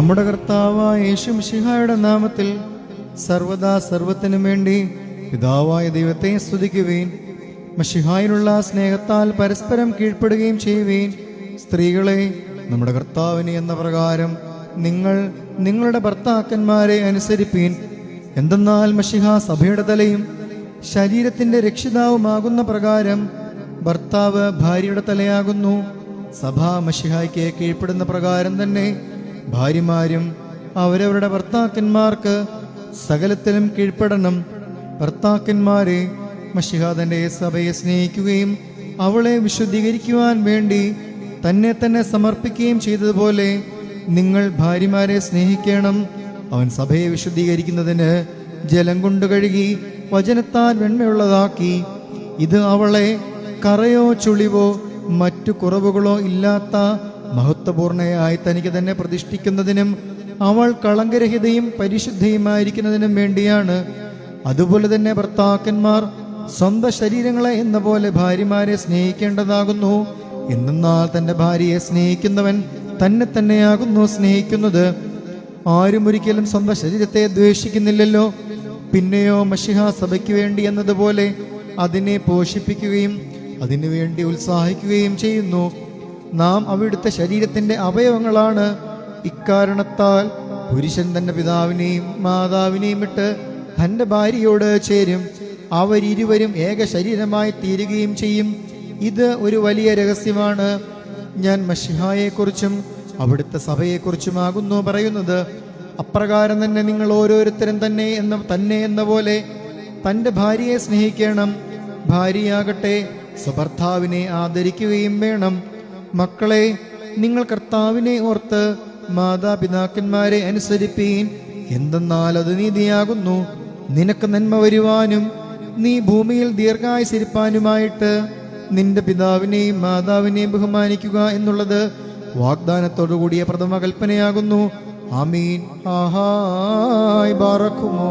നമ്മുടെ കർത്താവായ യേശു മിശിഹായുടെ നാമത്തിൽ സർവദാ സർവത്തിനും വേണ്ടി പിതാവായ ദൈവത്തെ സ്തുതിക്കുവേൻ. മിശിഹായിലുള്ള സ്നേഹത്താൽ പരസ്പരം കീഴ്പ്പെടുകയും ചെയ്യുവേൻ. സ്ത്രീകളെ, നമ്മുടെ കർത്താവിനെ എന്ന പ്രകാരം നിങ്ങൾ നിങ്ങളുടെ ഭർത്താക്കന്മാരെ അനുസരിപ്പീൻ. എന്തെന്നാൽ മിശിഹ സഭയുടെ തലയും ശരീരത്തിന്റെ രക്ഷിതാവുമാകുന്ന പ്രകാരം ഭർത്താവ് ഭാര്യയുടെ തലയാകുന്നു. സഭ മിശിഹായ്ക്ക് കീഴ്പ്പെടുന്ന പ്രകാരം തന്നെ ഭാര്യമാരും അവരവരുടെ ഭർത്താക്കന്മാർക്ക് സകലത്തിലും കീഴ്പ്പെടണം. ഭർത്താക്കന്മാരെ, മിശിഹ തന്റെ സഭയെ സ്നേഹിക്കുകയും അവളെ വിശുദ്ധീകരിക്കുവാൻ വേണ്ടി തന്നെ തന്നെ സമർപ്പിക്കുകയും ചെയ്തതുപോലെ നിങ്ങൾ ഭാര്യമാരെ സ്നേഹിക്കണം. അവൻ സഭയെ വിശുദ്ധീകരിക്കുന്നതിന് ജലം കൊണ്ട് കഴുകി വചനത്താൽ വെണ്മയുള്ളതാക്കി. ഇത് അവളെ കറയോ ചുളിവോ മറ്റു കുറവുകളോ ഇല്ലാത്ത മഹത്വപൂർണയായി തനിക്ക് തന്നെ പ്രതിഷ്ഠിക്കുന്നതിനും അവൾ കളങ്കരഹിതയും പരിശുദ്ധയുമായിരിക്കുന്നതിനും വേണ്ടിയാണ്. അതുപോലെ തന്നെ ഭർത്താക്കന്മാർ സ്വന്തം ശരീരങ്ങളെ എന്ന പോലെ ഭാര്യമാരെ സ്നേഹിക്കേണ്ടതാകുന്നു. എന്നാൽ തന്റെ ഭാര്യയെ സ്നേഹിക്കുന്നവൻ തന്നെ തന്നെയാകുന്നു സ്നേഹിക്കുന്നത്. ആരും ഒരിക്കലും സ്വന്തം ശരീരത്തെ ദ്വേഷിക്കുന്നില്ലല്ലോ. പിന്നെയോ മിശിഹ സഭയ്ക്ക് വേണ്ടി എന്നതുപോലെ അതിനെ പോഷിപ്പിക്കുകയും അതിനുവേണ്ടി ഉത്സാഹിക്കുകയും ചെയ്യുന്നു. നാം അവിടുത്തെ ശരീരത്തിന്റെ അവയവങ്ങളാണ്. ഇക്കാരണത്താൽ പുരുഷൻ തന്റെ പിതാവിനെയും മാതാവിനെയും വിട്ട് തന്റെ ഭാര്യയോട് ചേരും. അവരിരുവരും ഏക ശരീരമായി തീരുകയും ചെയ്യും. ഇത് ഒരു വലിയ രഹസ്യമാണ്. ഞാൻ മിശിഹായെക്കുറിച്ചും അവിടുത്തെ സഭയെക്കുറിച്ചുമാകുന്നു പറയുന്നത്. അപ്രകാരം തന്നെ നിങ്ങൾ ഓരോരുത്തരും തന്നെ എന്ന പോലെ തൻ്റെ ഭാര്യയെ സ്നേഹിക്കണം. ഭാര്യയാകട്ടെ സ്വഭർത്താവിനെ ആദരിക്കുകയും വേണം. മക്കളെ, നിങ്ങൾ കർത്താവിനെ ഓർത്ത് മാതാപിതാക്കന്മാരെ അനുസരിപ്പീൻ. എന്തെന്നാൽ അത് നീതിയാകുന്നു. നിനക്ക് നന്മ വരുവാനും നീ ഭൂമിയിൽ ദീർഘായുസിരിപ്പാനുമായിട്ട് നിന്റെ പിതാവിനെയും മാതാവിനെയും ബഹുമാനിക്കുക എന്നുള്ളത് വാഗ്ദാനത്തോടു കൂടിയ പ്രഥമ കൽപ്പനയാകുന്നു. ആമീൻ. ആഹായ് ബാറക്കുമോ.